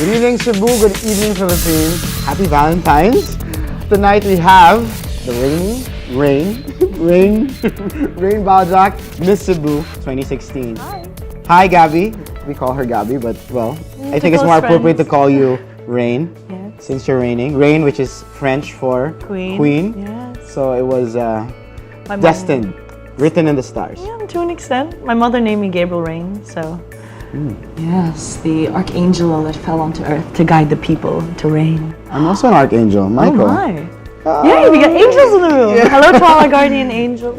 Good evening, Cebu. Good evening, Philippines. Happy Valentine's. Tonight we have the Raine Baljak, Miss Cebu 2016. Hi, Gabby. We call her Gabby, but well, I think it's more appropriate to call you Raine. Yes. Since you're reigning. Raine, which is French for Queen. Yes. So it was My destined, written in the stars. Yeah, to an extent. My mother named me Gabriel Raine, so. Yes, the archangel that fell onto earth to guide the people to reign. I'm also an archangel, Michael. Oh my. Yay, we got angels in the room. Yeah. Hello to all our guardian angels.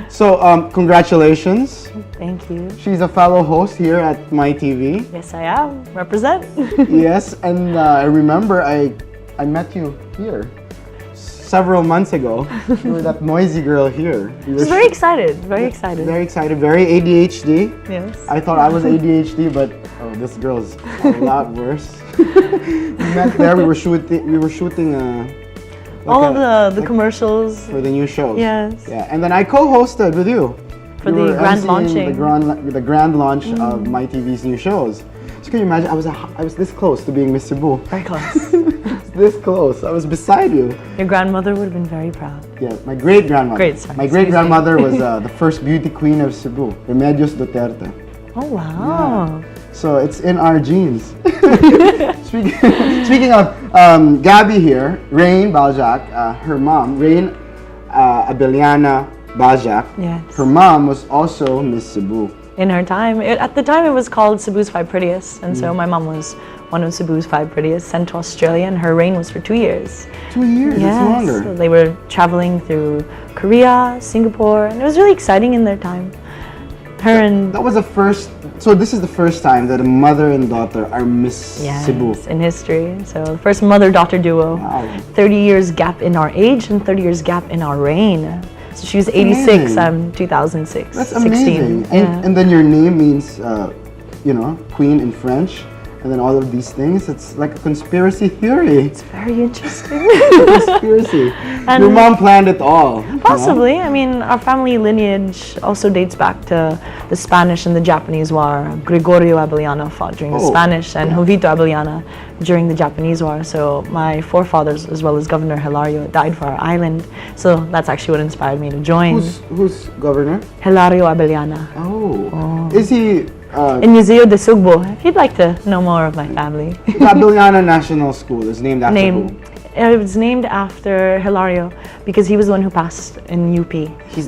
So, congratulations. Thank you. She's a fellow host here at My TV. Yes, I am. Represent. Yes, and I remember I met you here several months ago. You were that noisy girl here. I was very excited. Very excited. Very excited. Very ADHD. Yes. I thought I was ADHD, but this girl's a lot worse. We met there. We were shooting. All of the commercials. for the new shows. Yes. Yeah, and then I co-hosted with you. For You the were grand emceeing launching. The grand launch of My TV's new shows. So can you imagine? I was this close to being Miss Cebu. Very close. This close. I was beside you. Your grandmother would have been very proud. Yeah, my great grandmother. Great, sorry. My great grandmother was the first beauty queen of Cebu, Remedios Duterte. Oh, wow. So it's in our genes. Speaking of Gabby here, Raine Baljak, her mom, Raine Abeliana Baljak. Yes. Her mom was also Miss Cebu. In her time, at the time it was called Cebu's 5 Prettiest, and so my mom was one of Cebu's 5 Prettiest, sent to Australia, and her reign was for 2 years. 2 years, Yes, that's longer. so they were traveling through Korea, Singapore, and it was really exciting in their time. Her and That was the first, so this is the first time that a mother and daughter are Miss yes, Cebu. in history. So the first mother-daughter duo. Wow. 30 years gap in our age and 30 years gap in our reign. So she was 86, amazing. I'm 2006. That's 16. amazing. Yeah. And then your name means, queen in French. And then all of these things, it's like a conspiracy theory. It's very interesting. Conspiracy. And Your mom planned it all. you know? Possibly. I mean, our family lineage also dates back to the Spanish and the Japanese War. Gregorio Abellano fought during the Oh, Spanish and Jovito Abellana during the Japanese War. So my forefathers, as well as Governor Hilario, died for our island. So that's actually what inspired me to join. Who's governor? Hilario Abellana. Oh. Is he In Museo de Sugbo, if you'd like to know more of my family. the Abeliana National School is named after who? It was named after Hilario because he was the one who passed in UP. He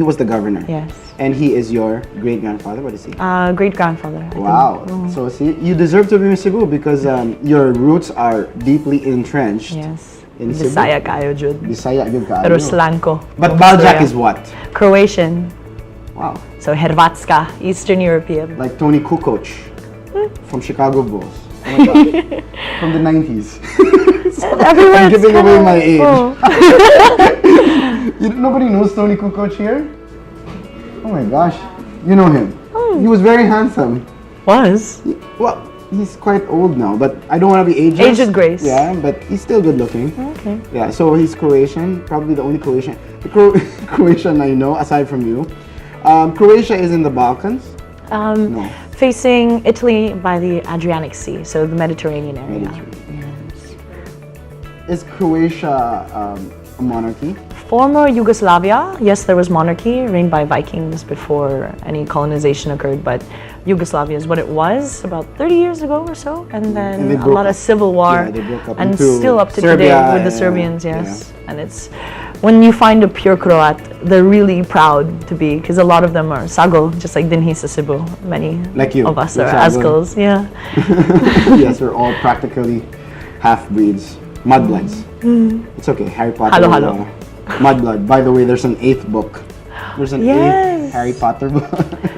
was the governor. Yes. And he is your great grandfather. What is he? Great grandfather. Wow. So see, you deserve to be Miss Cebu because your roots are deeply entrenched. Yes. In Cebu. Bisaya kayo, Jud. Bisaya yun ka. Pero slang ko. But Baljak is what? Croatian. Wow. So Hrvatska, Eastern European. Like Tony Kukoc from Chicago Bulls. Oh my God. From the 90s. Everyone's I'm giving away my age. Oh. Nobody knows Tony Kukoc here? Oh my gosh. You know him. He was very handsome. Was? Well, he's quite old now, but I don't want to be ageist. Age with grace. Yeah, but he's still good looking. Okay. Yeah, so he's Croatian, probably the only Croatian. Croatian I know, aside from you. Croatia is in the Balkans. No. Facing Italy by the Adriatic Sea, so the Mediterranean area. Yes. Is Croatia a monarchy? Former Yugoslavia, yes, there was monarchy, reigned by Vikings before any colonization occurred, but Yugoslavia is what it was about 30 years ago or so, and then a lot of civil war, they broke up and into still up to Serbia, today with the Serbians, yes. And it's, when you find a pure Croat, they're really proud to be, because a lot of them are Sago, just like Dinhi sa Cebu. Many like you, of us you're are Sago. Azkals, yeah. Yes, we're all practically half-breeds, mudbloods. It's okay, Harry Potter. Halo, halo. Mudblood. By the way, there's an 8th book. There's an 8th Harry Potter book.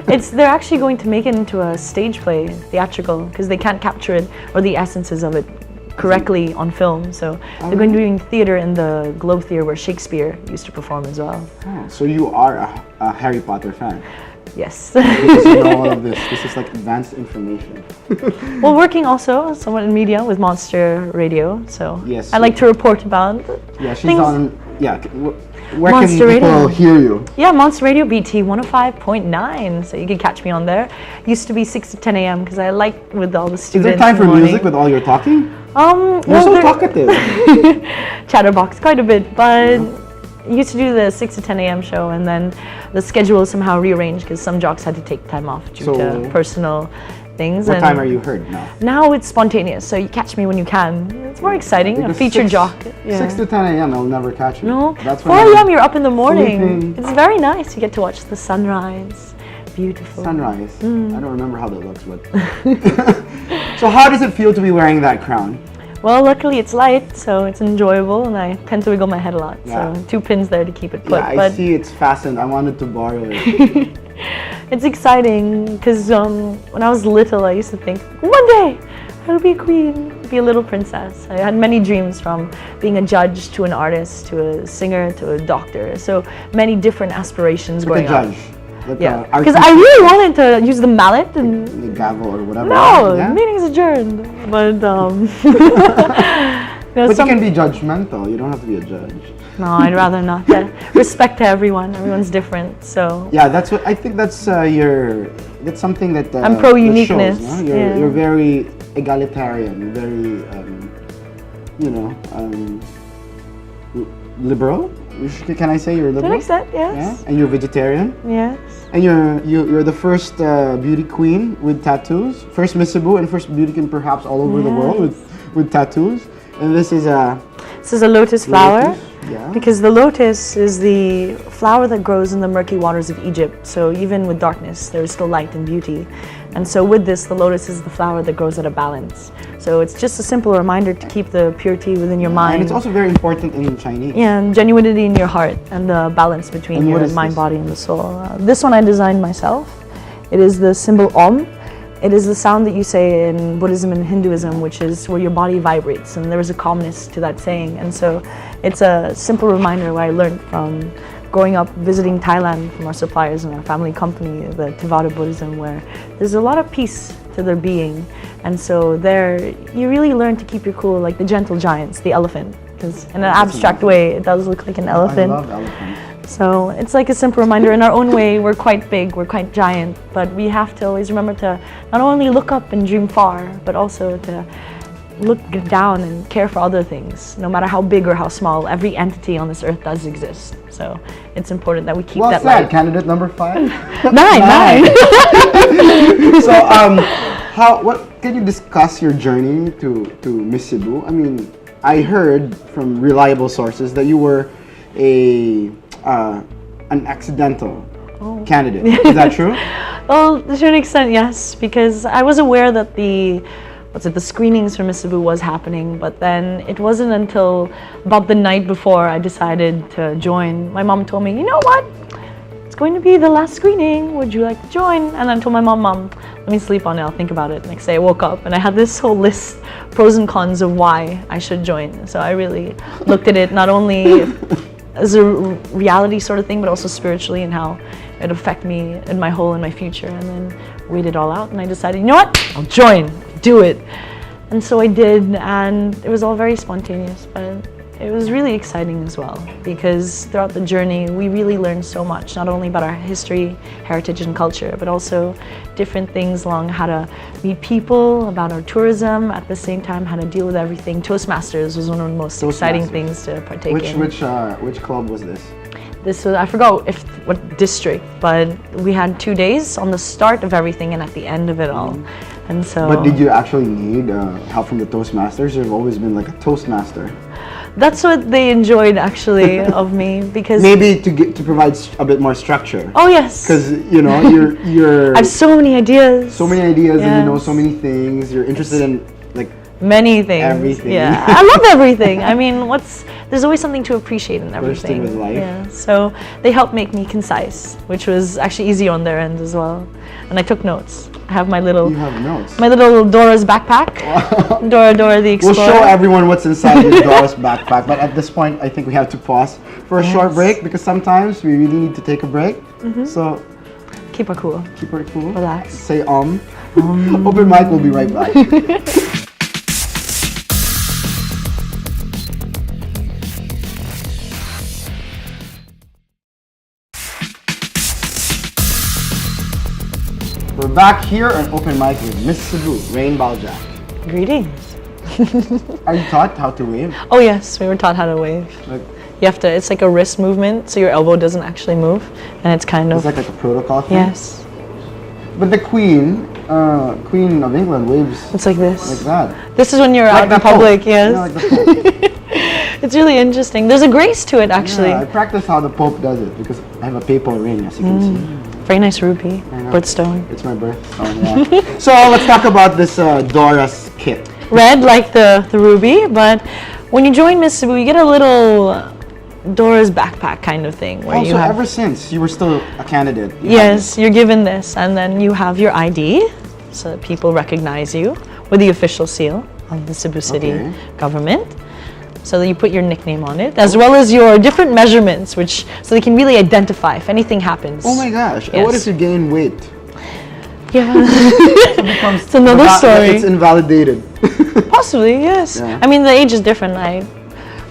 They're actually going to make it into a stage play, theatrical, because they can't capture it or the essences of it correctly on film. So they're going to be doing theater in the Globe Theatre where Shakespeare used to perform as well. Oh, so you are a Harry Potter fan. Yes. Because you know all of this. This is like advanced information. Well, working also somewhat in media with Monster Radio, so yes, I like to report about yeah, she's things. on yeah, where Monster can people Radio. hear you? Yeah, Monster Radio BT 105.9. So you can catch me on there. Used to be 6 to 10 a.m. because I like with all the Is students. there time in for the morning. music with all your talking? You're Well, so talkative. Chatterbox quite a bit, but used to do the 6 to 10 a.m. show, and then the schedule is somehow rearranged because some jocks had to take time off due to personal things. What and time are you heard now? Now it's spontaneous, so you catch me when you can. It's more exciting. Because A featured jock. Yeah. 6 to 10 a.m. I'll never catch you. No, That's 4 when a.m. you're up in the morning. sleeping. It's very nice. You get to watch the sunrise. Beautiful. Sunrise. I don't remember how that looks, but. So how does it feel to be wearing that crown? Well, luckily it's light, so it's enjoyable, and I tend to wiggle my head a lot. Yeah. So 2 pins there to keep it put. Yeah, I but see it's fastened. I wanted to borrow it. it's exciting because when I was little, I used to think one day I'll be a queen, be a little princess. I had many dreams, from being a judge to an artist to a singer to a doctor. So many different aspirations Like growing a up. judge. Like Yeah, a because I really wanted to use the mallet and the gavel or whatever. no, Yeah? meeting's adjourned. But But you can be judgmental. You don't have to be a judge. No, I'd rather not. Respect to everyone. Everyone's different. So Yeah, that's what I think. That's That's something that I'm pro that uniqueness. shows, no? Yeah. You're very egalitarian. Very liberal. Can I say you're to an liberal? extent, Yeah, yes. and you're vegetarian. Yes. And you're the first beauty queen with tattoos. First Miss Cebu and first beauty queen perhaps all over the world with tattoos. And this is a This is a lotus flower. lotus, yeah. Because the lotus is the flower that grows in the murky waters of Egypt. So even with darkness, there is still light and beauty. And so with this, the lotus is the flower that grows at a balance. So it's just a simple reminder to keep the purity within your mind. And it's also very important in Chinese. Yeah, and genuinity in your heart and the balance between And what your is mind, this? body, and the soul. This one I designed myself. It is the symbol Om. It is the sound that you say in Buddhism and Hinduism, which is where your body vibrates, and there is a calmness to that saying. And so it's a simple reminder what I learned from growing up visiting Thailand from our suppliers and our family company, the Theravada Buddhism, where there's a lot of peace to their being. And so there, you really learn to keep your cool, like the gentle giants, the elephant. Because in an abstract way, it does look like an elephant. I love elephants. So it's like a simple reminder. In our own way, we're quite big, we're quite giant, but we have to always remember to not only look up and dream far, but also to look down and care for other things. No matter how big or how small, every entity on this earth does exist. So it's important that we keep Well that said, light. candidate number 5. Nine. So, what can you discuss your journey to Miss Cebu? I mean, I heard from reliable sources that you were an accidental candidate. Is that true? Well, to an extent, yes, because I was aware that the screenings for Miss Cebu was happening, but then it wasn't until about the night before I decided to join. My mom told me, you know what? It's going to be the last screening. Would you like to join? And I told my mom, let me sleep on it. I'll think about it. Next day I woke up and I had this whole list, pros and cons of why I should join. So I really looked at it not only as a reality sort of thing, but also spiritually and how it affect me and my whole and my future. And then weighed it all out and I decided, you know what? I'll join, do it. And so I did, and it was all very spontaneous, but it was really exciting as well, because throughout the journey we really learned so much, not only about our history, heritage and culture, but also different things along how to meet people, about our tourism, at the same time how to deal with everything. Toastmasters was one of the most exciting things to partake in. Which club was this? This was, I forgot what district, but we had 2 days on the start of everything and at the end of it all. And so. But did you actually need help from the Toastmasters? You've always been like a Toastmaster. That's what they enjoyed actually of me, because maybe to provide a bit more structure. Oh yes. Because you're I have so many ideas. So many ideas, yes. And you know so many things. You're interested in like many things. Everything. Yeah, I love everything. I mean, there's always something to appreciate in everything. Bursting with life. Yeah. So they helped make me concise, which was actually easy on their end as well. And I took notes. I have my little. You have notes. My little Dora's backpack. Dora the Explorer. We'll show everyone what's inside your Dora's backpack. But at this point, I think we have to pause for a short break, because sometimes we really need to take a break. Mm-hmm. So keep her cool. Keep her cool. Relax. Say Open mic. We'll be right back. We're back here on Open Mic with Miss Cebu, Raine Baljak. Greetings. Are you taught how to wave? Oh yes, we were taught how to wave. Like, You have to, it's like a wrist movement, so your elbow doesn't actually move, and it's kind it's of, like a protocol thing? yes, But the Queen of England waves it's like this. like that. This is when you're Like out in the public, Pope. yes. Yeah, like the Pope. It's really interesting. There's a grace to it, actually. Yeah, I practice how the Pope does it because I have a papal ring, as you can see. Very nice ruby, know. birthstone. It's my birthstone, yeah. So let's talk about this Dora's kit. Red like the ruby, but when you join Miss Cebu, you get a little Dora's backpack kind of thing. Where Also, you have, ever since you were still a candidate. you yes, you're given this, and then you have your ID, so that people recognize you with the official seal of the Cebu City Okay. government. So that you put your nickname on it, as well as your different measurements, which so they can really identify if anything happens. Oh my gosh! Yes. What if you gain weight? Yeah, it's another story. It's invalidated. Possibly, yes. Yeah. I mean, the age is different. I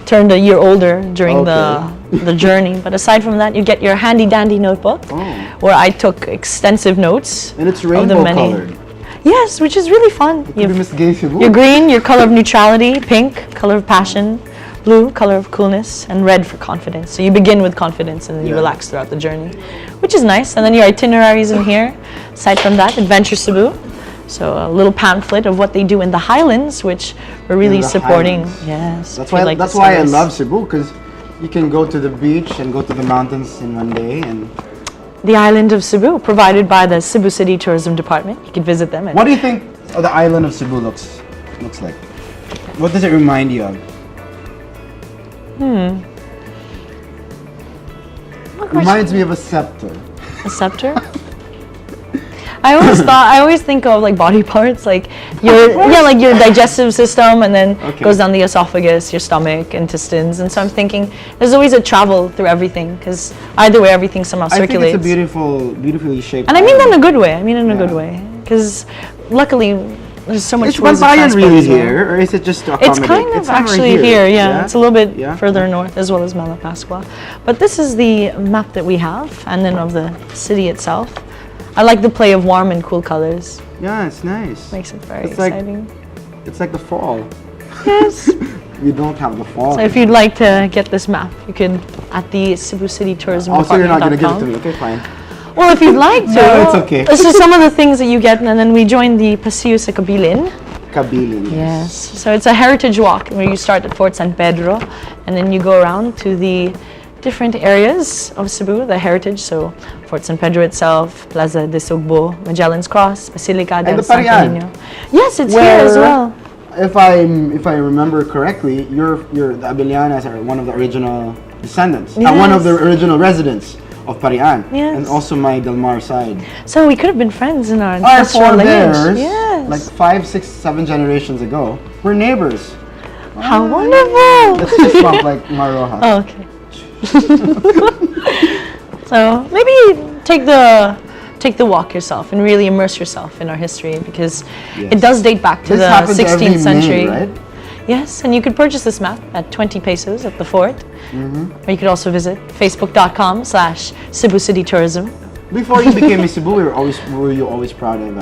turned a year older during the journey, but aside from that, you get your handy dandy notebook, Oh. where I took extensive notes. And it's of rainbow the many. colored. Yes, which is really fun. Could be Miss Gay Cebu. Your green, your color of neutrality; pink, color of passion; blue, color of coolness; and red for confidence. So you begin with confidence, and then you Yeah. relax throughout the journey, which is nice. And then your itineraries in here. Aside from that, Adventure Cebu. So a little pamphlet of what they do in the Highlands, which we're really the supporting. Highlands. Yes, That's if you'd why. like That's to why I service. love Cebu, because you can go to the beach and go to the mountains in one day, and The island of Cebu, provided by the Cebu City Tourism Department. You can visit them. what do you think the island of Cebu looks like? What does it remind you of? Reminds me of a scepter. A scepter? I always think of like body parts, like like your digestive system, and then Okay. goes down the esophagus, your stomach, intestines, and so I'm thinking there's always a travel through everything, because either way everything somehow I think circulates. it's a beautifully shaped. And I mean that in a island. good way. I mean in a good Yeah. way, because luckily there's so much. Is ways of Bantayan transport really as well. here, or is it just to It's accommodate? kind of somewhere actually here, yeah. It's a little bit Yeah. further north, as well as Malapascua. But this is the map that we have, and then of the city itself. I like the play of warm and cool colors. Yeah, it's nice. Makes it very It's like- exciting. It's like the fall. Yes. We don't have the fall. So if you'd like to get this map, you can at the Cebu City Tourism Also, you're not gonna give it to Department.com. me. Okay, fine. Well, if you'd like to. No, it's okay. This is some of the things that you get, and then we join the Paseo sa Kabilin. Kabilin. Yes. So it's a heritage walk where you start at Fort San Pedro, and then you go around to the different areas of Cebu, the heritage. So Fort San Pedro itself, Plaza de Sugbo, Magellan's Cross, Basilica del the Santo Parian. Niño. Yes, it's here as well. If I remember correctly, the Abelianas are one of the original descendants. One of the Yes. original residents of Parian. Yes. And also my Del Mar side. So we could have been friends in our Our ancestral lineage. forebears, Yes. like 5, 6, 7 generations ago, were neighbors. How wonderful! Let's just bump like Maroha. Oh, okay. So maybe take the walk yourself and really immerse yourself in our history, because Yes. it does date back to This the happens every 16th century. May, right? Yes, and you could purchase this map at 20 pesos at the fort. Or you could also visit facebook.com/Cebu City Tourism. Before you became Miss Cebu, were you always proud of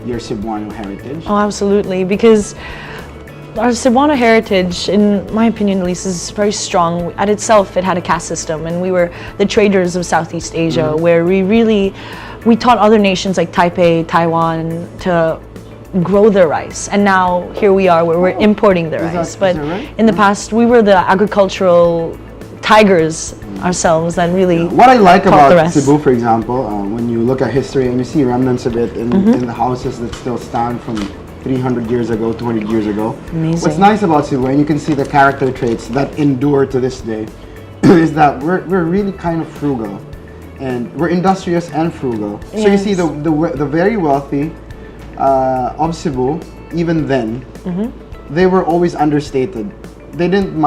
your Cebuano heritage? Oh, absolutely, because our Cebuano heritage, in my opinion at least, is very strong. At itself, it had a caste system, and we were the traders of Southeast Asia, where we taught other nations like Taipei, Taiwan to grow their rice. And now here we are, where we're importing the rice. is But that right? in the past, we were the agricultural tigers ourselves that really What I like taught the about rest. Cebu, for example, when you look at history and you see remnants of it in the houses that still stand from 300 years ago, 200 years ago. Amazing. What's nice about Cebu, and you can see the character traits that endure to this day, is that we're really kind of frugal, and we're industrious and frugal. So you see Yes. the very wealthy of Cebu, even then, they were always understated. They didn't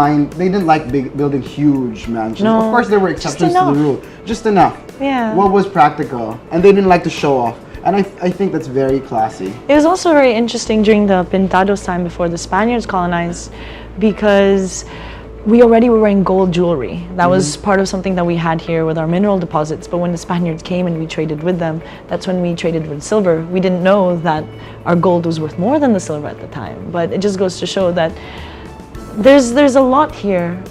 like building huge mansions. No, Of course, there were just exceptions to the enough. rule. Just enough. Yeah. What was practical. And they didn't like to show off. And I think that's very classy. It was also very interesting during the Pintados time before the Spaniards colonized, because we already were wearing gold jewelry. That was part of something that we had here with our mineral deposits. But when the Spaniards came and we traded with them, that's when we traded with silver. We didn't know that our gold was worth more than the silver at the time. But it just goes to show that there's a lot here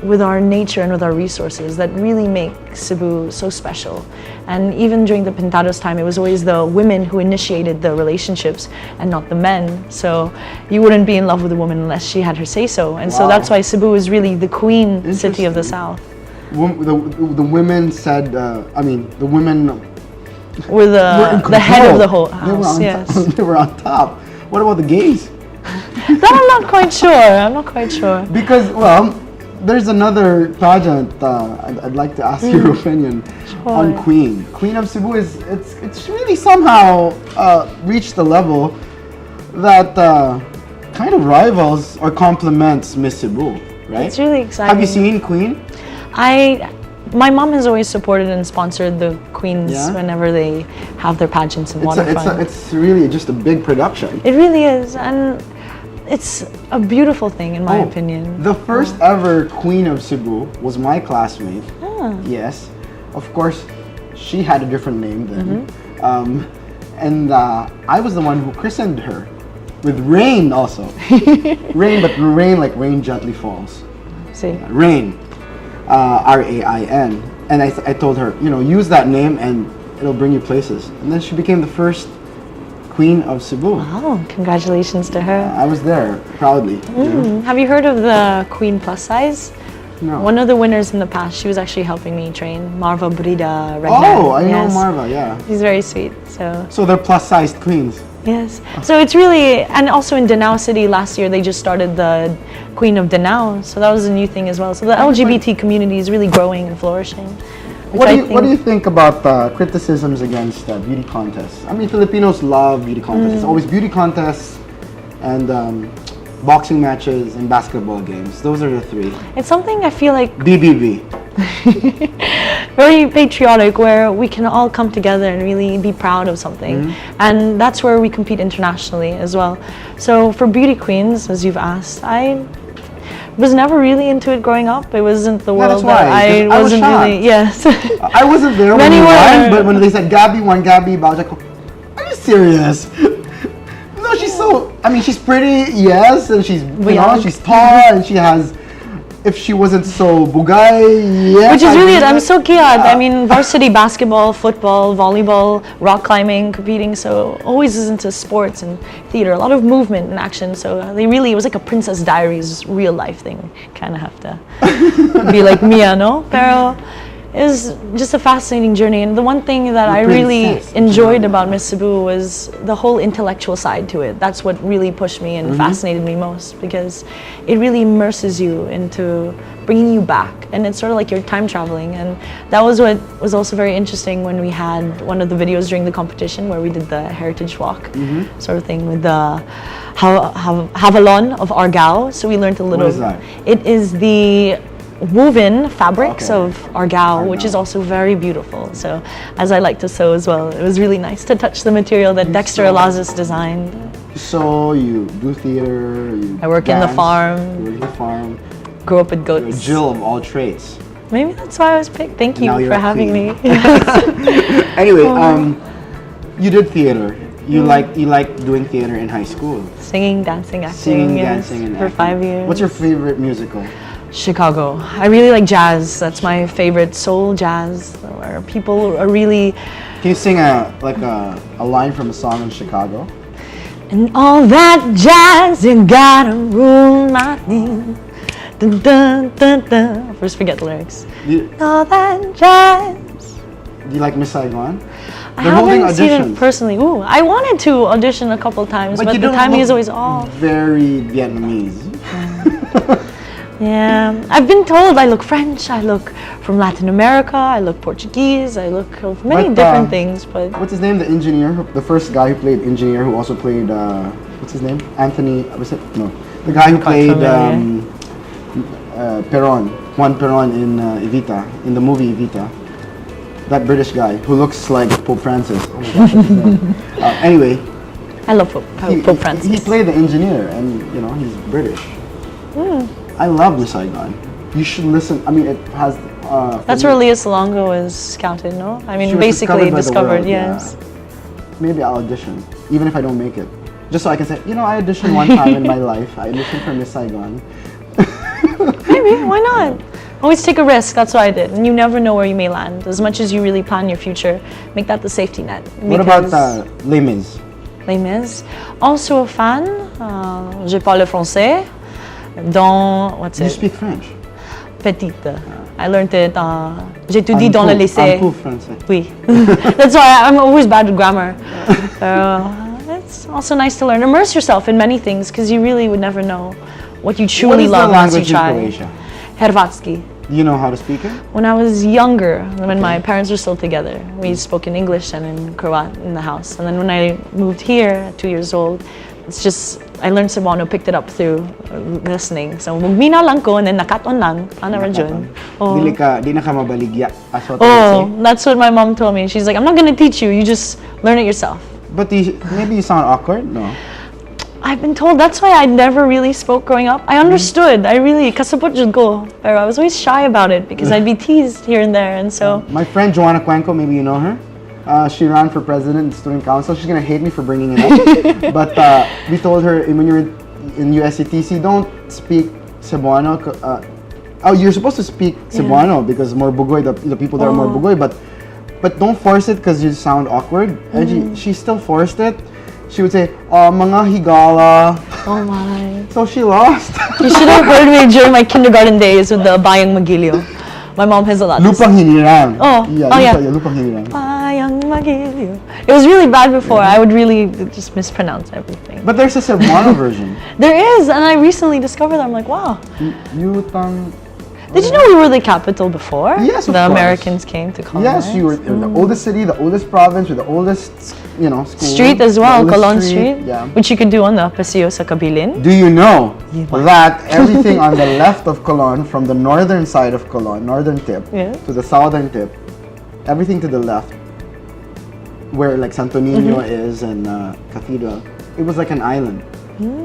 with our nature and with our resources that really make Cebu so special. And even during the Pintados time, it was always the women who initiated the relationships and not the men. So you wouldn't be in love with a woman unless she had her say-so. And so that's why Cebu is really the queen city of the South. The women said, the women were the head of the whole house. They were on top. What about the gays? That I'm not quite sure. Because, well, there's another pageant I'd like to ask your opinion on Queen. Queen of Cebu it's really somehow reached the level that kind of rivals or complements Miss Cebu, right? It's really exciting. Have you seen Queen? My mom has always supported and sponsored the queens whenever they have their pageants in Waterfront. It's really just a big production. It really is, and it's a beautiful thing in my opinion. The first ever Queen of Cebu was my classmate. Yes, of course, she had a different name then. And I was the one who christened her with Raine also. Raine, but Raine like rain gently falls. See? Raine, R-A-I-N. And I told her, use that name and it'll bring you places. And then she became the first Queen of Cebu. Wow, congratulations to her. I was there, proudly. Have you heard of the Queen Plus Size? No. One of the winners in the past, she was actually helping me train, Marva Brida Regnan. Oh, I know Marva, yeah. She's very sweet, so. So they're plus-sized queens. Yes, so it's really, and also in Danao City last year, they just started the Queen of Danao, so that was a new thing as well. So the LGBT community is really growing and flourishing. What do you think about criticisms against beauty contests? I mean, Filipinos love beauty contests. It's always beauty contests and boxing matches and basketball games. Those are the three. It's something I feel like BBB. very patriotic, where we can all come together and really be proud of something. And that's where we compete internationally as well. So for beauty queens, as you've asked, I was never really into it growing up. It wasn't the world that I wasn't really. Yes. I wasn't there when you won, but when they said Gabby won, Gabby Baljak, are you serious? No, she's so. I mean, she's pretty, yes, and she's she's tall, and she has. If she wasn't so bugay, yes. Which is really it. I'm so keyed. I mean, varsity basketball, football, volleyball, rock climbing, competing. So always is into sports and theater. A lot of movement and action. So it was like a Princess Diaries real life thing. Kind of have to be like Mia, no? Pero it was just a fascinating journey. And the one thing that I really enjoyed about Miss Cebu was the whole intellectual side to it. That's what really pushed me and fascinated me most, because it really immerses you into bringing you back. And it's sort of like you're time traveling. And that was what was also very interesting when we had one of the videos during the competition where we did the heritage walk sort of thing with the Havalon of Argao. So we learned a little. What is that? It is the woven fabrics of Argao, which is also very beautiful. So, as I like to sew as well, it was really nice to touch the material that Dexter Alazis designed. So you do theater, I work in the farm. You work in the farm. Grew up with You're goats. a Jill of all trades. Maybe that's why I was picked. Thank you for having me. Anyway, you did theater. You like doing theater in high school. Singing, dancing, acting. Singing, dancing, and for acting. 5 years. What's your favorite musical? Chicago. I really like jazz. That's my favorite, soul jazz, where people are really. Can you sing a line from a song in Chicago? And all that jazz, you gotta rule my thing. Dun, dun, dun, dun. First, forget the lyrics. All that jazz. Do you like Miss Saigon? I haven't seen it personally. Ooh, I wanted to audition a couple times, but the timing is always off. Very Vietnamese. Yeah, I've been told I look French, I look from Latin America, I look Portuguese, I look of many different things, but... What's his name? The engineer, the first guy who played engineer, who also played, what's his name? Anthony, was it? No. The guy who played Perón, Juan Perón in Evita, in the movie Evita. That British guy who looks like Pope Francis. Oh my gosh, what's his name? Anyway. I love Pope Francis. He played the engineer, and, he's British. I love Miss Saigon. You should listen. I mean, it has. That's where Lea Salonga was scouted, no? I mean, She was basically by the discovered, world, yes. yeah. Maybe I'll audition, even if I don't make it. Just so I can say, you know, I auditioned one time in my life. I auditioned for Miss Saigon. Maybe, why not? Always take a risk, that's what I did. And you never know where you may land. As much as you really plan your future, make that the safety net. What about Les Mis? Les Mis. Also a fan. Je parle français. Dont, what's You it? speak French? Petite. I learned it. J'étudie dans le lycée. Un peu français. Oui. That's why I'm always bad with grammar. It's also nice to learn. Immerse yourself in many things because you really would never know what you truly love unless you try. What is the language in Croatia? Hrvatski. Do you know how to speak it? When I was younger, when my parents were still together, we spoke in English and in Croat in the house. And then when I moved here at 2 years old, it's just, I learned Cebuano, picked it up through listening. So, magmina lang ko, and then nakaton lang. Ano ra dyan? Oh. Di na ka mabaligya. Oh, that's what my mom told me. She's like, I'm not going to teach you, you just learn it yourself. But maybe you sound awkward, no? I've been told that's why I never really spoke growing up. I understood. I really kasabot jud ko. Pero I was always shy about it because I'd be teased here and there, and so. My friend Joanna Cuenco, maybe you know her. She ran for president in student council. She's gonna hate me for bringing it up. But we told her when you're in USCTC, don't speak Cebuano. You're supposed to speak Cebuano because more bugoy, the people there are more bugoy. But don't force it because you sound awkward. And she still forced it. She would say, mga higala. Oh my. So she lost. You should have heard me during my kindergarten days with the Bayang Magilio. My mom has a lot. Lupang hinirang. Yeah. Lupang hinirang. Bayang Magilio. It was really bad before. I would really just mispronounce everything. But there's a Cebuano version. There is, and I recently discovered that. I'm like, wow. Yutang. Did you know we were the capital before? Yes, of the course. Americans came to colonize. Yes, you were the oldest city, the oldest province, with the oldest, school. Street as well, Colon Street, yeah. which you could do on the Paseo sa Kabilin. Do you know that everything on the left of Colon, from the northern side of Colon, northern tip, to the southern tip, everything to the left, where like Santo Niño is and Cathedral, it was like an island.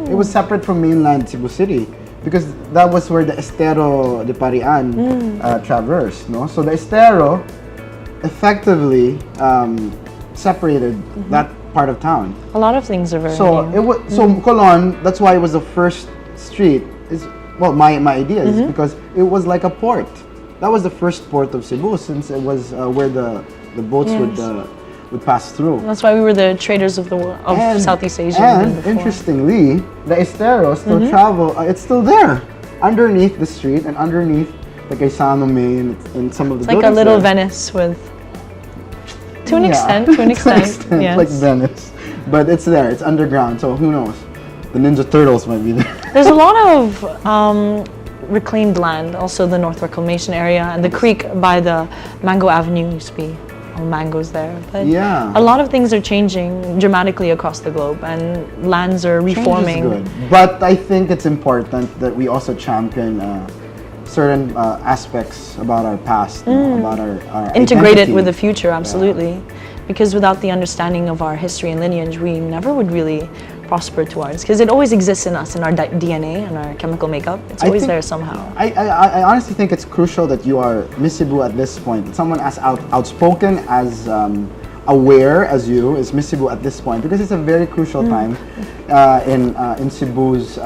It was separate from mainland Cebu City. Because that was where the Estero de Parian traversed, no? So the Estero effectively separated that part of town. A lot of things are very new. So Colon, that's why it was the first street. My idea is because it was like a port. That was the first port of Cebu since it was where the boats would pass through. That's why we were the traders of the world, of Southeast Asia. And interestingly, the Estero still travel. It's still there, underneath the street and underneath the Gaisano Main and some of the. It's like a little Venice with, to an extent, yes. Like Venice, but it's there. It's underground, so who knows? The Ninja Turtles might be there. There's a lot of reclaimed land, also the North Reclamation area, and the creek by the Mango Avenue used to be. Mangoes there, but a lot of things are changing dramatically across the globe, and lands are reforming. Change is good. But I think it's important that we also champion certain aspects about our past, about our integrate identity. It with the future, absolutely. Because without the understanding of our history and lineage, we never would really prosper towards. Because it always exists in us, in our DNA and our chemical makeup. It's always there somehow. I honestly think it's crucial that you are Miss Cebu at this point. Someone as outspoken, as aware as you is Miss Cebu at this point, because it's a very crucial time in Cebu's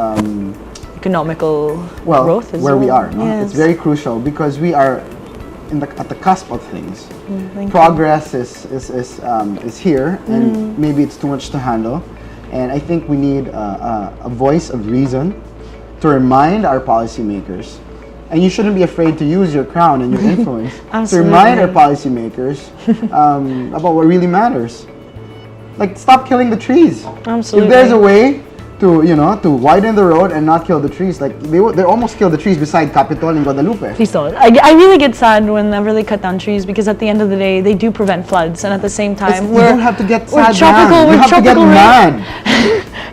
economical growth as well. Where we are. No? Yes. It's very crucial because we are at the cusp of things. Progress is here, and maybe it's too much to handle. And I think we need a voice of reason to remind our policymakers. And you shouldn't be afraid to use your crown and your influence to remind our policymakers about what really matters. Like, stop killing the trees. Absolutely. If there's a way to widen the road and not kill the trees, like they almost killed the trees beside Capitol in Guadalupe. Please don't. I really get sad whenever they cut down trees, because at the end of the day, they do prevent floods, and at the same time, you don't have to get sad. We're you have to get mad.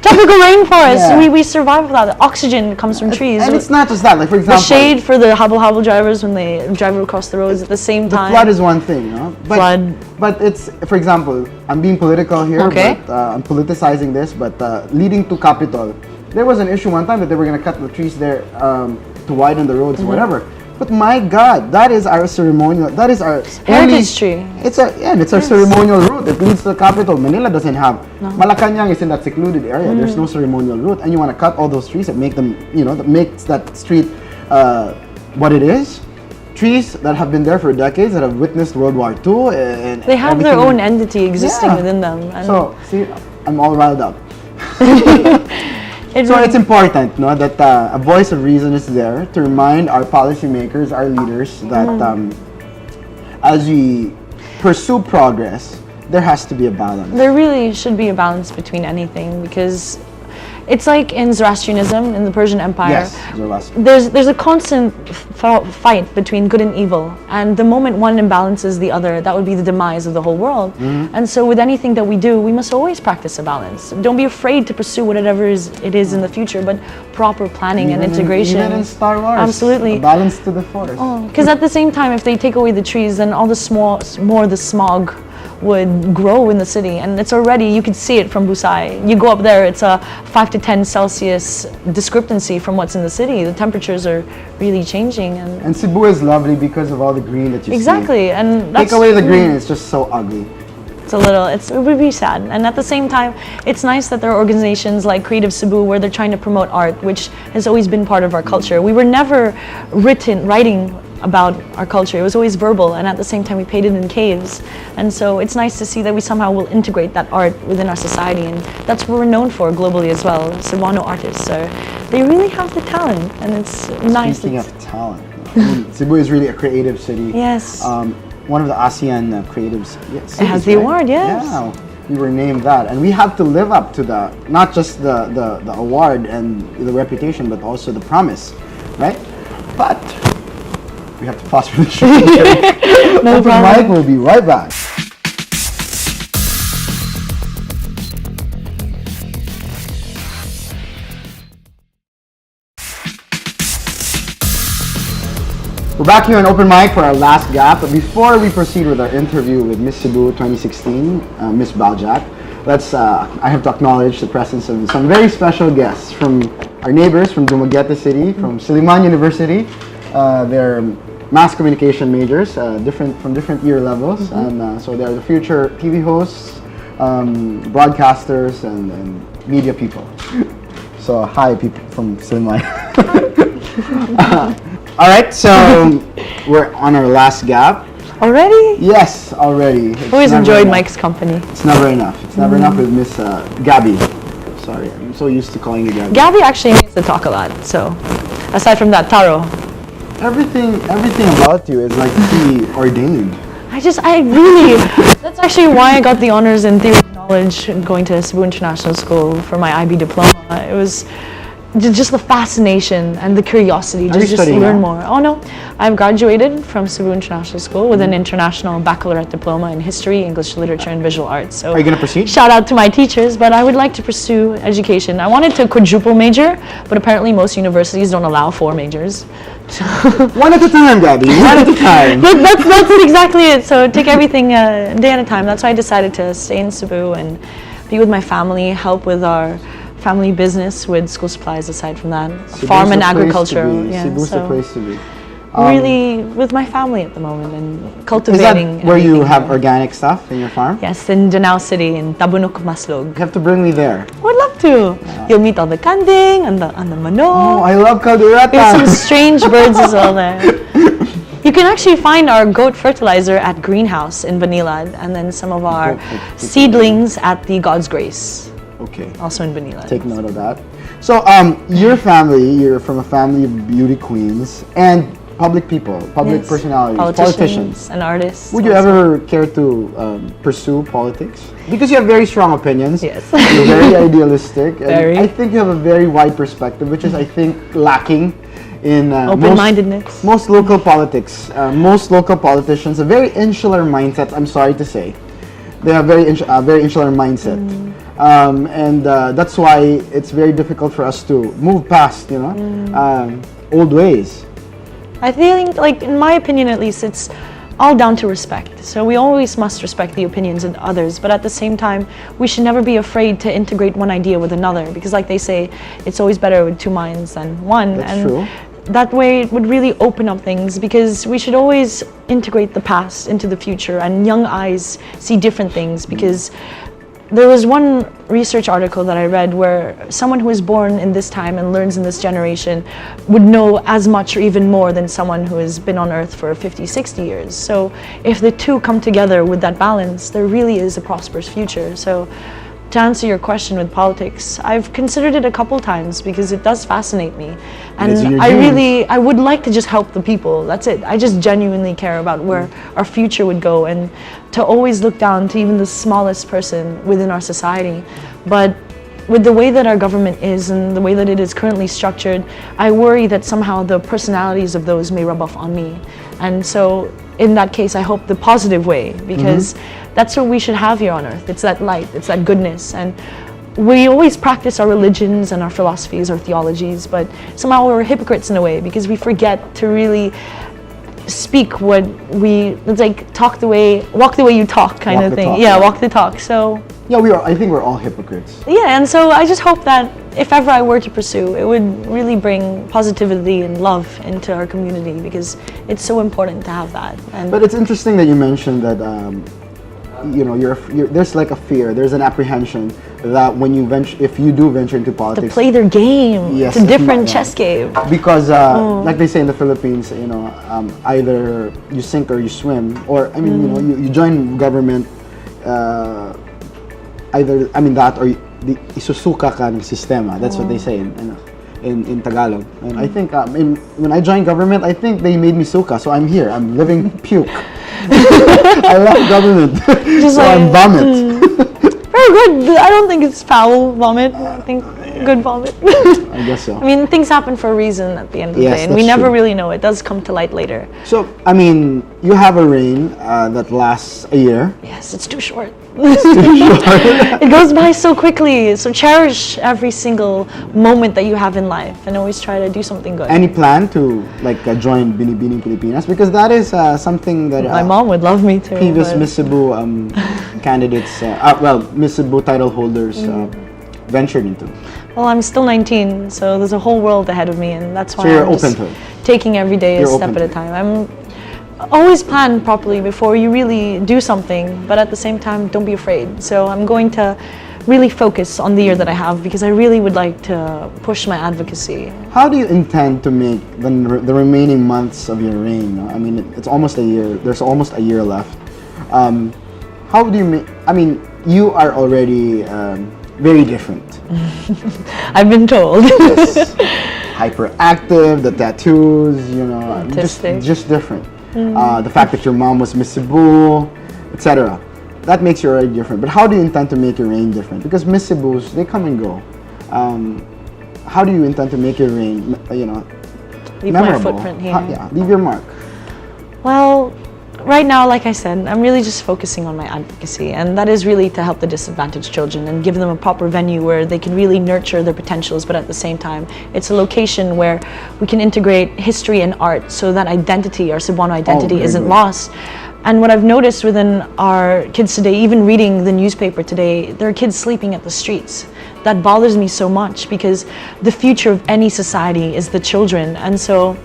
Tropical rainforest. We survive without it. Oxygen comes from trees. And it's not just that. Like, for example, the shade for the hobble drivers when they drive across the roads at the same time. The flood is one thing, no? But it's, for example, I'm being political here, but I'm politicizing this, but leading to Capitol, there was an issue one time that they were going to cut the trees there to to widen the roads, whatever. But my God, that is our ceremonial. That is our Heritage tree. It's our ceremonial route. It leads to the capital. Manila doesn't have. Malacanang is in that secluded area. There's no ceremonial route, and you want to cut all those trees that make them, that makes that street what it is. Trees that have been there for decades, that have witnessed World War II, and they have their own entity existing within them. And so, see, I'm all riled up. It's important, no, that a voice of reason is there to remind our policymakers, our leaders, that as we pursue progress, there has to be a balance. There really should be a balance between anything, because it's like in Zoroastrianism in the Persian Empire. Yes, Zoroastrian. There's a constant fight between good and evil, and the moment one imbalances the other, that would be the demise of the whole world. And so with anything that we do, we must always practice a balance. Don't be afraid to pursue whatever it is in the future, but proper planning and integration. Even in Star Wars, absolutely, a balance to the force. Because at the same time, if they take away the trees, then all the the smog would grow in the city, and it's already, you can see it from Busai. You go up there, it's a 5 to 10 Celsius discrepancy from what's in the city. The temperatures are really changing, and Cebu is lovely because of all the green that you see. Exactly, and that's, take away the green, it's just so ugly. It's a little, it would be sad, and at the same time, it's nice that there are organizations like Creative Cebu where they're trying to promote art, which has always been part of our culture. We were never writing about our culture. It was always verbal, and at the same time we painted in caves, and so it's nice to see that we somehow will integrate that art within our society, and that's what we're known for globally as well. Cebuano artists they really have the talent, and it's nice. Speaking of talent, Cebu is really a creative city. Yes. One of the ASEAN creatives. Cities, it has the award, yes. Yeah, we were named that, and we have to live up to not just the award and the reputation, but also the promise, right? But we have to pause for the show. No problem. Mike will be right back. We're back here on Open Mic for our last gap, but before we proceed with our interview with Miss Cebu 2016, Miss Baljak, I have to acknowledge the presence of some very special guests from our neighbors from Dumaguete City, from Silliman University. They're mass communication majors, from different year levels, and so they're the future TV hosts, broadcasters, and media people. So hi, people from Silliman. All right, so we're on our last gap. Already? Yes, already. It's always enjoyed enough. Mike's company. It's never enough. It's never enough with Miss Gabby. Sorry, I'm so used to calling you Gabby. Gabby actually needs to talk a lot, so aside from that, Taro. Everything about you is like preordained. That's actually why I got the honors in theory of knowledge going to Cebu International School for my IB diploma. It was just the fascination and the curiosity to just learn more. Oh no, I've graduated from Cebu International School with an international baccalaureate diploma in history, English literature, and visual arts. So are you going to proceed? Shout out to my teachers, but I would like to pursue education. I wanted to quadruple major, but apparently most universities don't allow 4 majors. One at a time, Gabby. One at a time. That's exactly it. So take everything day at a time. That's why I decided to stay in Cebu and be with my family, help with our family business with school supplies. Aside from that, Cebu's farm and agriculture. Yeah, Cebu's the place to be. Really with my family at the moment and cultivating. Is that where you have organic stuff in your farm? Yes, in Danao City, in Tabunok, Maslog. You have to bring me there. Would love to. Yeah. You'll meet all the kanding and the manok. Oh, I love caldereta. There's some strange birds as well there. You can actually find our goat fertilizer at Greenhouse in Banilad, and then some of our seedlings at the God's Grace. Okay. Also in Banilad. Take note of that. So, your family, you're from a family of beauty queens and public people, public personalities, politicians, and artists. Would you ever care to pursue politics? Because you have very strong opinions. Yes. You're very idealistic. Very. And I think you have a very wide perspective, which is, I think, lacking in open-mindedness. Most local politics. Most local politicians, a very insular mindset, I'm sorry to say. They have very insular mindset. And that's why it's very difficult for us to move past, old ways. I think, like, in my opinion at least, it's all down to respect. So we always must respect the opinions of others, but at the same time, we should never be afraid to integrate one idea with another, because like they say, it's always better with 2 minds than one. That's true. that way it would really open up things, because we should always integrate the past into the future, and young eyes see different things. Because there was one research article that I read where someone who was born in this time and learns in this generation would know as much or even more than someone who has been on Earth for 50, 60 years. So if the two come together with that balance, there really is a prosperous future. So to answer your question with politics, I've considered it a couple times because it does fascinate me. And I would like to just help the people. That's it. I just genuinely care about where our future would go, and to always look down to even the smallest person within our society. But with the way that our government is and the way that it is currently structured, I worry that somehow the personalities of those may rub off on me. And so in that case, I hope the positive way, because that's what we should have here on Earth. It's that light, it's that goodness. And we always practice our religions and our philosophies, our theologies, but somehow we're hypocrites in a way, because we forget to really speak what it's like walk the way you talk kind of thing. Yeah, walk the talk. So yeah, I think we're all hypocrites. Yeah, and so I just hope that if ever I were to pursue, it would really bring positivity and love into our community, because it's so important to have that. But it's interesting that you mentioned that there's like a fear, there's an apprehension that when you if you do venture into politics, to play their game. Yes, it's a different chess game. Because like they say in the Philippines, either you sink or you swim, or you join government, that or isusuka ka ng sistema. That's what they say in Tagalog. And I think when I joined government, I think they made me suka, so I'm here. I'm living puke. I love government, so I'm vomit. Very good. I don't think it's foul vomit. I think good vomit. I guess so. I mean, things happen for a reason at the end of the day, and we never really know. It does come to light later. So, you have a reign that lasts a year. Yes, it's too short. It goes by so quickly. So cherish every single moment that you have in life, and always try to do something good. Any plan to join Binibining Pilipinas? Because that is something that my mom would love me to. Previous Miss Cebu candidates, Miss Cebu title holders ventured into. Well, I'm still 19, so there's a whole world ahead of me, and that's why I'm open to it. Taking every day a step at a time. Always plan properly before you really do something, but at the same time, don't be afraid. So I'm going to really focus on the year that I have, because I really would like to push my advocacy. How do you intend to make the remaining months of your reign? It's almost a year. There's almost a year left. How do you make? You are already very different. I've been told. Yes. Hyperactive, the tattoos, just different. The fact that your mom was Miss Cebu, etc. That makes you already different. But how do you intend to make your reign different? Because Miss Cebus, they come and go. How do you intend to make your reign, leave memorable? My footprint here. Leave your mark. Well, right now, like I said, I'm really just focusing on my advocacy, and that is really to help the disadvantaged children and give them a proper venue where they can really nurture their potentials, but at the same time, it's a location where we can integrate history and art so that identity, our Cebuano identity, isn't lost. And what I've noticed within our kids today, even reading the newspaper today, there are kids sleeping at the streets. That bothers me so much, because the future of any society is the children. And so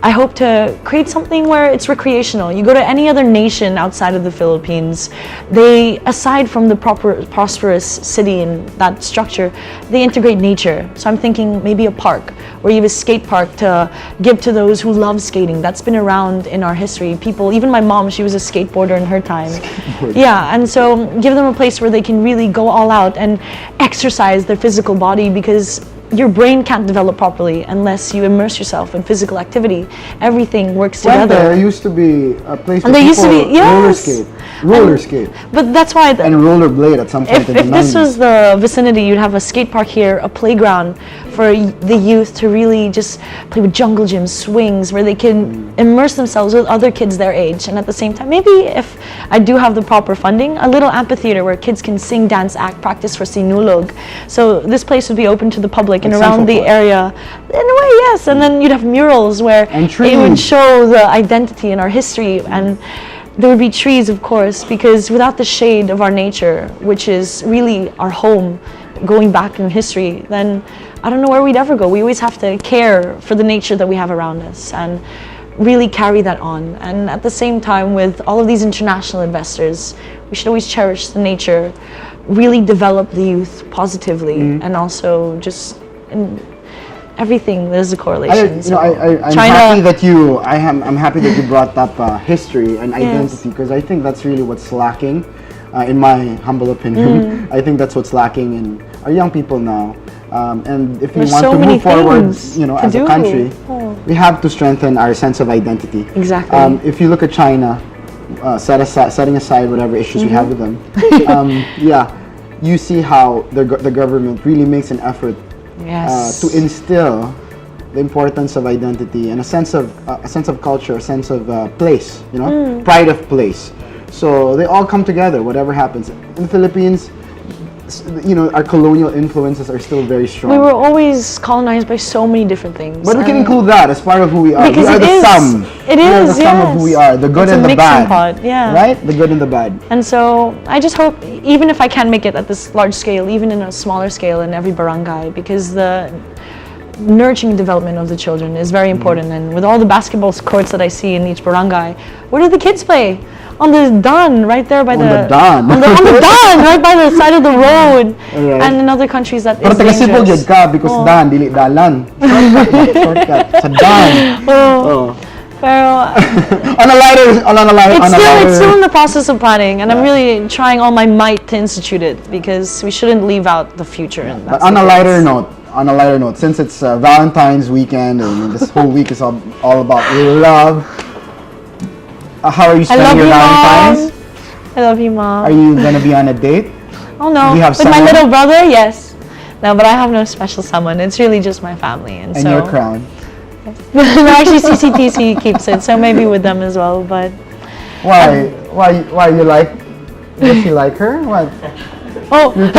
I hope to create something where it's recreational. You go to any other nation outside of the Philippines, they, aside from the proper prosperous city and that structure, they integrate nature. So I'm thinking maybe a park, where you have a skate park to give to those who love skating. That's been around in our history. People, even my mom, she was a skateboarder in her time. Yeah, and so give them a place where they can really go all out and exercise their physical body, because your brain can't develop properly unless you immerse yourself in physical activity. Everything works together. There used to be a place where there used to be, roller skate. But that's why. And rollerblade at some point in the 90s. If this was the vicinity, you'd have a skate park here, a playground for the youth to really just play with jungle gyms, swings, where they can immerse themselves with other kids their age. And at the same time, maybe if I do have the proper funding, a little amphitheater where kids can sing, dance, act, practice for sinulog. So this place would be open to the public and around the area. In a way, yes. And then you'd have murals where it would show the identity and our history. And there would be trees, of course, because without the shade of our nature, which is really our home, going back in history, then I don't know where we'd ever go. We always have to care for the nature that we have around us and really carry that on. And at the same time, with all of these international investors, we should always cherish the nature, really develop the youth positively, and also just in everything. There's a correlation. I'm happy that you brought up history and identity, because I think that's really what's lacking, in my humble opinion. I think that's what's lacking in our young people now. And if we want to move forward, as a country, we have to strengthen our sense of identity. Exactly. If you look at China, setting aside whatever issues we have with them, you see how the government really makes an effort to instill the importance of identity and a sense of culture, a sense of place, pride of place. So they all come together, whatever happens. In the Philippines, our colonial influences are still very strong. We were always colonized by so many different things. But we can include that as part of who we are. Because we are the sum. It is, We are the sum of who we are, the good and the bad. Pot, Right? The good and the bad. And so I just hope, even if I can't make it at this large scale, even in a smaller scale in every barangay, because the nurturing development of the children is very important. And with all the basketball courts that I see in each barangay, where do the kids play? On the Don, right there by the Don. on the Don, right by the side of the road. Right. And in other countries that Pero is taga Cebu dangerous. gyud ka, because Don, dili dalan. Shortcut. Sa Don. Pero On a lighter, it's still in the process of planning, and I'm really trying all my might to institute it, because we shouldn't leave out the future. And But on a lighter note, since it's Valentine's weekend and this whole week is all about love, how are you spending your Valentine's? I love you, Mom. Are you gonna be on a date? Oh no, Do you have with my someone? little brother, yes. No, but I have no special someone. It's really just my family, and so. Your crown. No, actually, CCTC keeps it, so maybe with them as well. But Why you like? Does he like her? What? oh, Are you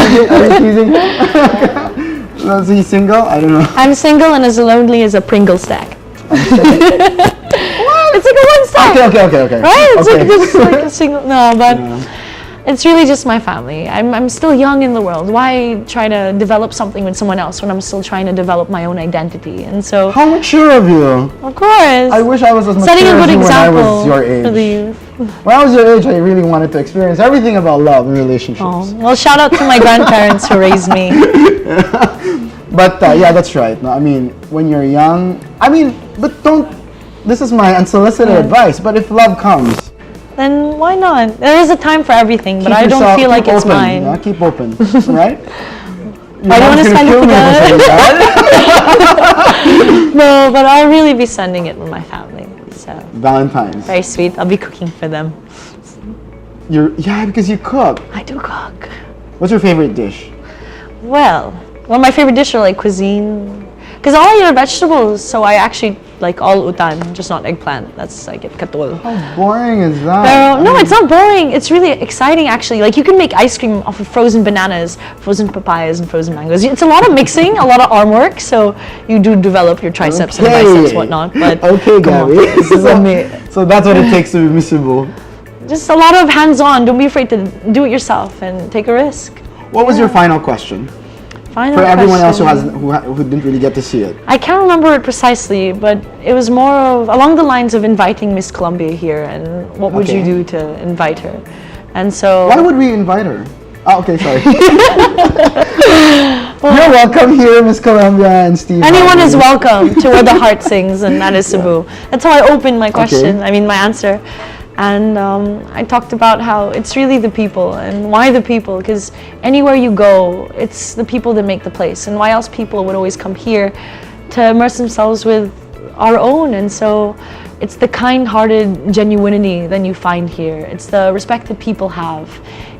teasing her? Is he single? I don't know. I'm single and as lonely as a Pringle stack. It's like a one stack. Okay. Right? It's okay. like just like a single. No, but it's really just my family. I'm still young in the world. Why try to develop something with someone else when I'm still trying to develop my own identity? And so, How mature of you. of course, I wish I was as mature setting a as good you when I example was your age. for the youth. When I was your age, I really wanted to experience everything about love and relationships. Oh, well, shout out to my grandparents who raised me. But yeah, that's right. No, I mean, when you're young, but don't. This is my unsolicited advice. But if love comes, Then why not? There is a time for everything, but keep I don't yourself- feel like keep it's open, mine. yeah, keep open, right? I don't want to spend it together. No, but I'll really be sending it with my family. So Valentine's. very sweet. I'll be cooking for them. Because you cook. I do cook. What's your favorite dish? Well, my favorite dish are like cuisine. Because all I eat are vegetables, so I actually like all utan, just not eggplant. That's I get katol. How boring is that? Pero, no, it's not boring. It's really exciting, actually. Like, you can make ice cream off of frozen bananas, frozen papayas, and frozen mangoes. It's a lot of mixing, a lot of arm work, so you do develop your triceps and biceps, whatnot. But okay, come on. Gabby. This is on me. So that's what it takes to be Cebu. Just a lot of hands-on. Don't be afraid to do it yourself and take a risk. What was your final question? Final For everyone else question. who didn't really get to see it. I can't remember it precisely, but it was more of along the lines of inviting Miss Columbia here, and what would you do to invite her? And so Why would we invite her? Oh, okay, sorry. You're welcome here, Miss Columbia and Steve. anyone is welcome to where the heart sings, and that is Cebu. That's how I opened my question. Okay. I mean, my answer. And I talked about how it's really the people, and why the people, because anywhere you go, it's the people that make the place, and why else people would always come here to immerse themselves with our own. And so it's the kind-hearted genuinity that you find here. It's the respect that people have.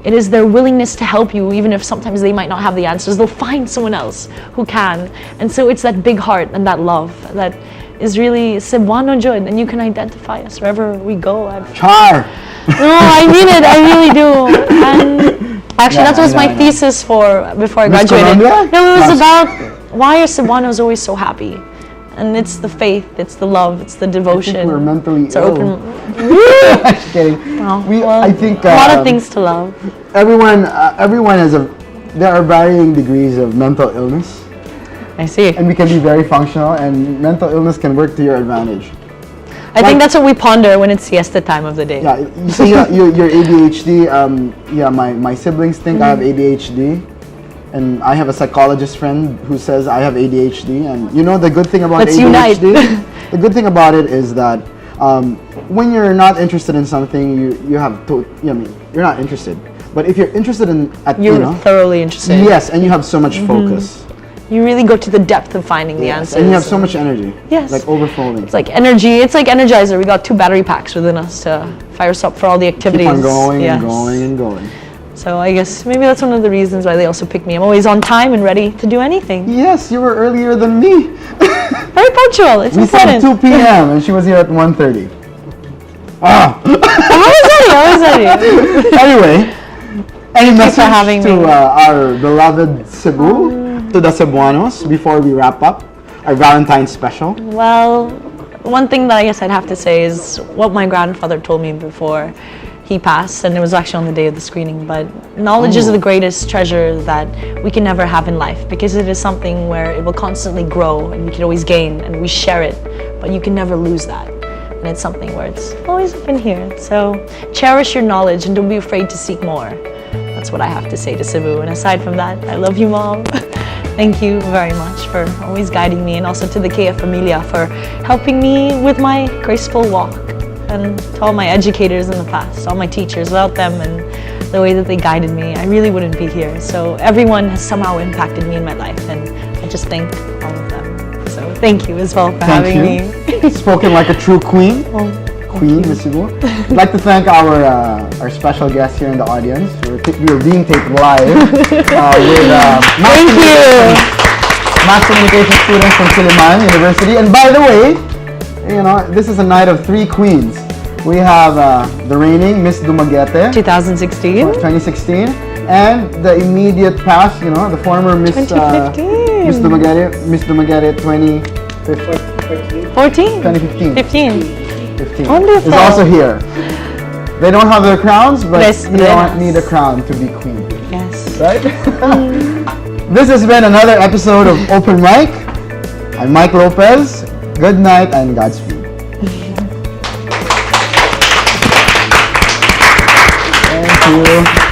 It is their willingness to help you, even if sometimes they might not have the answers. They'll find someone else who can. And so it's that big heart and that love that is really Cebuano Jud, and you can identify us wherever we go. Char! No, I mean it. I really do. And actually, Yeah, that was I know, my thesis before I Miss graduated. Colombia? No, it was Nice. about why are Cebuanos always so happy, and it's the faith, it's the love, it's the devotion. I think we're mentally it's our ill. open. Just kidding. Well, I think a lot of things to love. everyone has there are varying degrees of mental illness, I see. and we can be very functional, and mental illness can work to your advantage. I think that's what we ponder when it's siesta time of the day. Yeah, you see, your ADHD. Yeah, my siblings think I have ADHD, and I have a psychologist friend who says I have ADHD. And you know the good thing about Let's ADHD. unite. The good thing about it is that when you're not interested in something, you have to. I mean, you're not interested. But if you're interested in, You're thoroughly interested. yes, and you have so much focus. You really go to the depth of finding the answers. And you have so much energy. Yes. Like overflowing. It's like energy. It's like Energizer. We got 2 battery packs within us to fire us up for all the activities. Keep on going Yes. and going and going. So I guess maybe that's one of the reasons why they also pick me. I'm always on time and ready to do anything. Yes, you were earlier than me. Very punctual. It's We said important. 2 p.m. and she was here at 1:30. Ah. I was ready. Anyway, any you message for having to me. our beloved Cebu, to the Cebuanos, before we wrap up our Valentine's special? Well, one thing that I guess I'd have to say is what my grandfather told me before he passed, and it was actually on the day of the screening, but knowledge is the greatest treasure that we can never have in life, because it is something where it will constantly grow and we can always gain and we share it, but you can never lose that. And it's something where it's always been here. So cherish your knowledge and don't be afraid to seek more. That's what I have to say to Cebu. And aside from that, I love you, Mom. Thank you very much for always guiding me, and also to the KF Familia for helping me with my graceful walk, and to all my educators in the past, all my teachers. Without them and the way that they guided me, I really wouldn't be here. So everyone has somehow impacted me in my life, and I just thank all of them. So thank you as well for having me. Spoken like a true queen. Oh, Queen, Miss Cebu. I'd like to thank our special guest here in the audience. We are being taped live with mass communication students from Silliman University. And by the way, this is a night of 3 queens. We have the reigning Miss Dumaguete, 2016. 2016, and the immediate past, the former Miss 2015. Miss Dumaguete 2015. 14. 2015. 15. 15 Wonderful. is also here. They don't have their crowns, but Yes, you don't need a crown to be queen, Yes. right? This has been another episode of Open Mic. I'm Mike Lopez. Good night and Godspeed. Thank you.